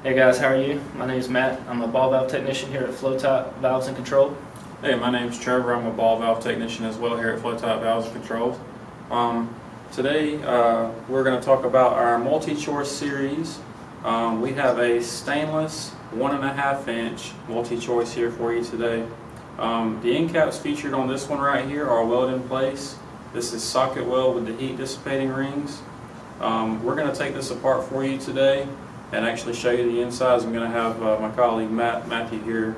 Hey guys, how are you? My name is Matt. I'm a ball valve technician here at FLO-TITE'S Valves and Control. Hey, my name's Trevor. I'm a ball valve technician as well here at FLO-TITE'S Valves and Controls. Today we're going to talk about our MultiChoice series. We have a stainless 1.5 inch MultiChoice here for you today. The end caps featured on this one right here are welded in place. This is socket weld with the heat dissipating rings. We're going to take this apart for you today and actually show you the insides. I'm going to have my colleague Matthew here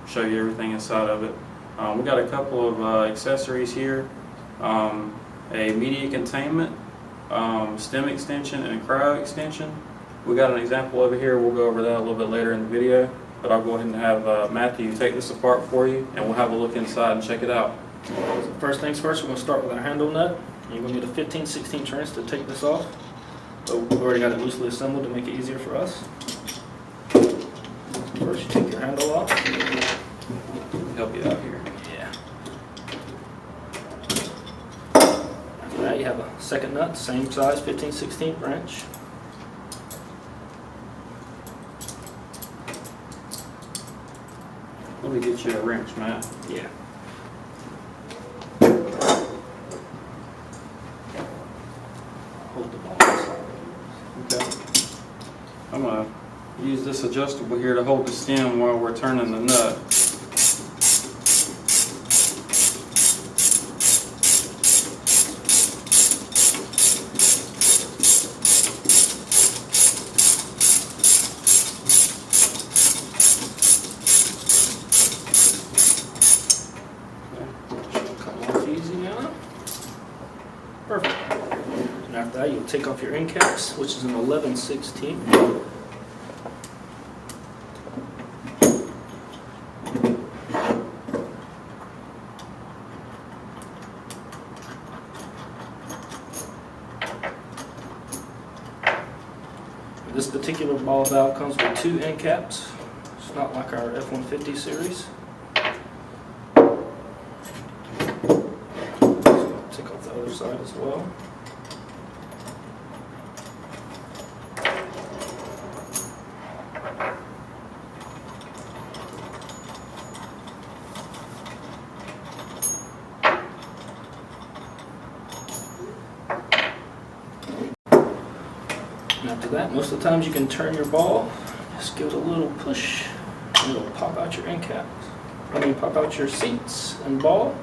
show you everything inside of it. We've got a couple of accessories here, a media containment, stem extension, and a cryo extension. We got an example over here. We'll go over that a little bit later in the video, but I'll go ahead and have Matthew take this apart for you, and we'll have a look inside and check it out. So first things first, we're going to start with our handle nut. You're going to need a 15/16 wrench to take this off. So we've already got it loosely assembled to make it easier for us. First, you take your handle off. Help you out here. Yeah. After that, you have a second nut, same size, 15/16 wrench. Let me get you a wrench, Matt. Yeah. Hold the ball inside. Okay. I'm going to use this adjustable here to hold the stem while we're turning the nut. Come off easy now. Perfect. And after that, you'll take off your end caps, which is an 11/16. This particular ball valve comes with 2 end caps. It's not like our F-150 series. Take off the other side as well. And after that, most of the times you can turn your ball, just give it a little push, and it'll pop out your end caps. Pop out your seats and ball.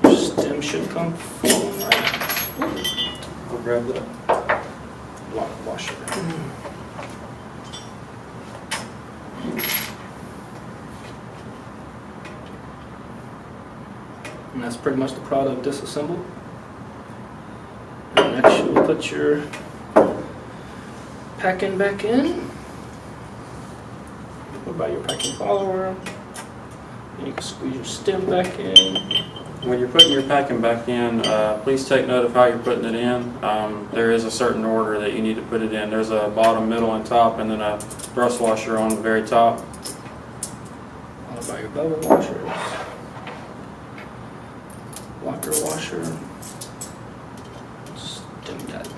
Your stem should come falling right. I'll grab the Washer. And that's pretty much the product disassembled. And next you'll put your packing back in. What about your packing follower? And you can squeeze your stem back in. When you're putting your packing back in, please take note of how you're putting it in. There is a certain order that you need to put it in. There's a bottom, middle, and top, and then a brush washer on the very top. What about your bevel washers? Locker washer. Stem nut.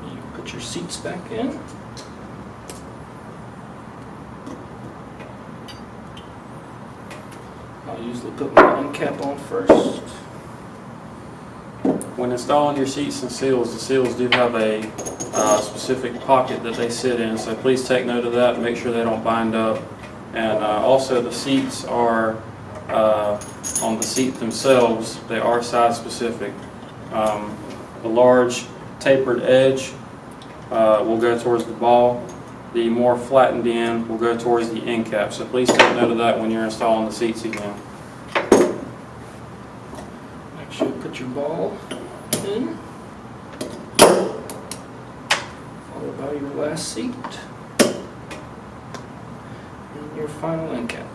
You put your seats back in. I'll usually put my end cap on first. When installing your seats and seals, the seals do have a specific pocket that they sit in, so please take note of that and make sure they don't bind up. And also the seats are, on the seat themselves, they are size specific. The large tapered edge will go towards the ball. The more flattened end will go towards the end cap, so please take note of that when you're installing the seats again. Make sure you put your ball in, followed by your last seat. your final end cap.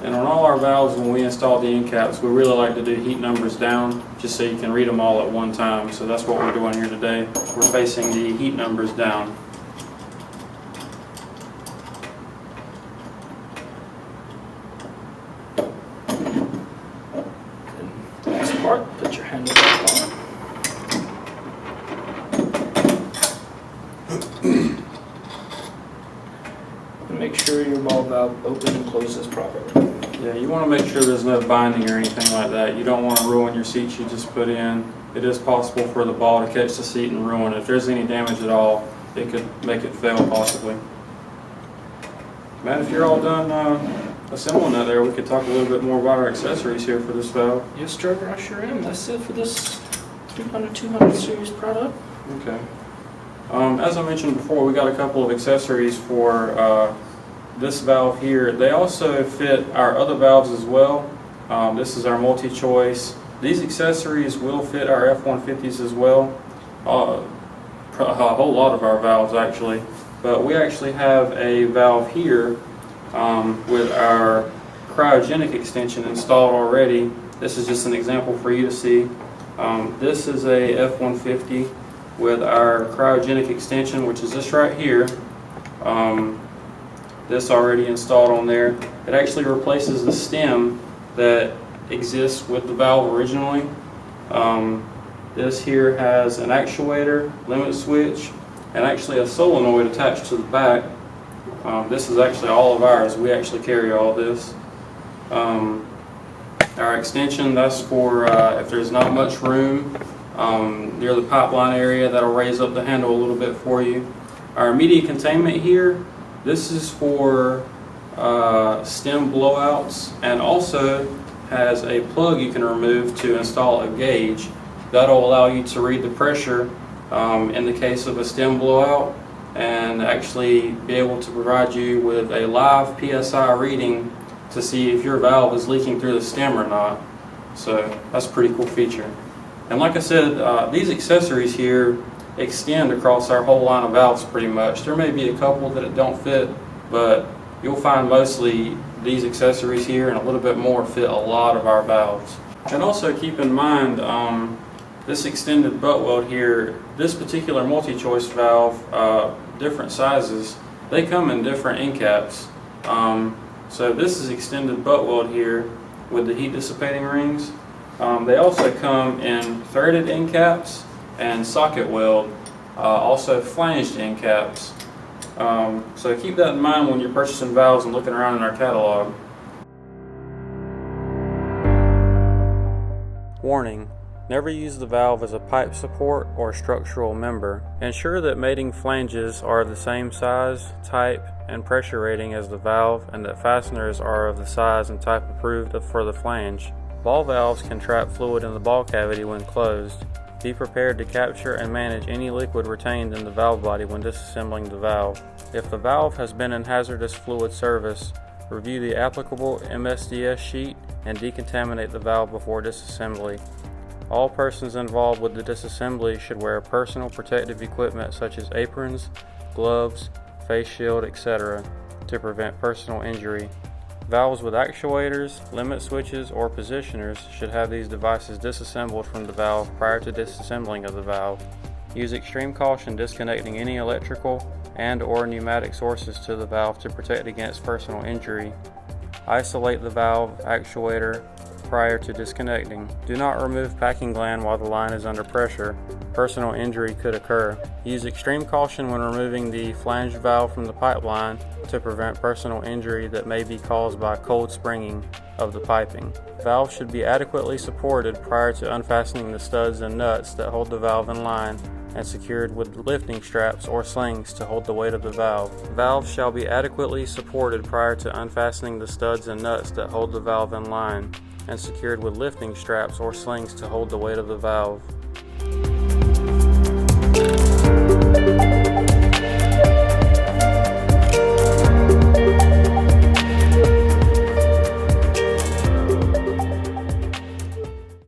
And on all our valves, when we install the end caps, we really like to do heat numbers down, just so you can read them all at one time. So that's what we're doing here today. We're facing the heat numbers down. The next part, put your handle back on. And make sure your ball valve opens and closes properly. Yeah, you want to make sure there's no binding or anything like that. You don't want to ruin your seats you just put in. It is possible for the ball to catch the seat and ruin it. If there's any damage at all, it could make it fail possibly. Matt, if you're all done assembling that there, we could talk a little bit more about our accessories here for this valve. Yes, Trevor, I sure am. That's it for this 300-200 series product. Okay. As I mentioned before, we got a couple of accessories for this valve here. They also fit our other valves as well. This is our MultiChoice. These accessories will fit our F-150s as well. A whole lot of our valves actually. But we actually have a valve here with our cryogenic extension installed already. This is just an example for you to see. This is a F-150 with our cryogenic extension, which is this right here. This already installed on there. It actually replaces the stem that exists with the valve originally. This here has an actuator, limit switch, and actually a solenoid attached to the back. This is actually all of ours. We actually carry all this. Our extension, that's for if there's not much room near the pipeline area, that'll raise up the handle a little bit for you. Our immediate containment here, this is for stem blowouts, and also has a plug you can remove to install a gauge. That'll allow you to read the pressure in the case of a stem blowout, and actually be able to provide you with a live PSI reading to see if your valve is leaking through the stem or not. So that's a pretty cool feature. And like I said, these accessories here extend across our whole line of valves pretty much. There may be a couple that it don't fit, but you'll find mostly these accessories here and a little bit more fit a lot of our valves. And also keep in mind, this extended butt weld here, this particular MultiChoice valve, different sizes, they come in different end caps. So this is extended butt weld here with the heat dissipating rings. They also come in threaded end caps and socket weld, also flanged end caps. So keep that in mind when you're purchasing valves and looking around in our catalog. Warning: never use the valve as a pipe support or structural member. Ensure that mating flanges are the same size, type, and pressure rating as the valve, and that fasteners are of the size and type approved for the flange. Ball valves can trap fluid in the ball cavity when closed. Be prepared to capture and manage any liquid retained in the valve body when disassembling the valve. If the valve has been in hazardous fluid service, review the applicable MSDS sheet and decontaminate the valve before disassembly. All persons involved with the disassembly should wear personal protective equipment such as aprons, gloves, face shield, etc. to prevent personal injury. Valves with actuators, limit switches, or positioners should have these devices disassembled from the valve prior to disassembling of the valve. Use extreme caution disconnecting any electrical and/or pneumatic sources to the valve to protect against personal injury. Isolate the valve actuator prior to disconnecting. Do not remove packing gland while the line is under pressure. Personal injury could occur. Use extreme caution when removing the flange valve from the pipeline to prevent personal injury that may be caused by cold springing of the piping. Valve should be adequately supported prior to unfastening the studs and nuts that hold the valve in line and secured with lifting straps or slings to hold the weight of the valve. Valves shall be adequately supported prior to unfastening the studs and nuts that hold the valve in line and secured with lifting straps or slings to hold the weight of the valve.